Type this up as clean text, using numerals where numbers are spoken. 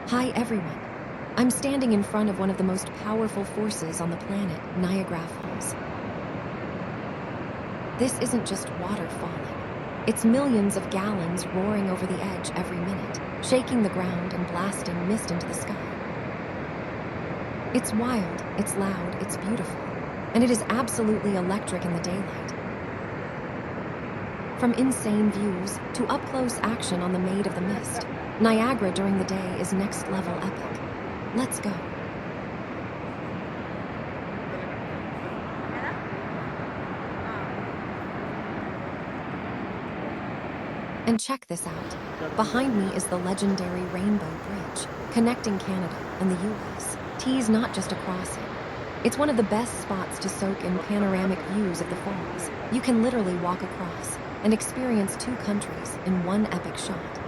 Hi everyone. I'm standing in front of one of the most powerful forces on the planet, Niagara Falls. This isn't just water falling. It's millions of gallons roaring over the edge every minute, shaking the ground and blasting mist into the sky. It's wild, it's loud, it's beautiful, and it is absolutely electric in the daylight. From insane views to up-close action on the Maid of the Mist, Niagara during the day is next-level epic. Let's go. And check this out. Behind me is the legendary Rainbow Bridge, connecting Canada and the US. T's not just a crossing. It's one of the best spots to soak in panoramic views of the falls. You can literally walk across and experience two countries in one epic shot.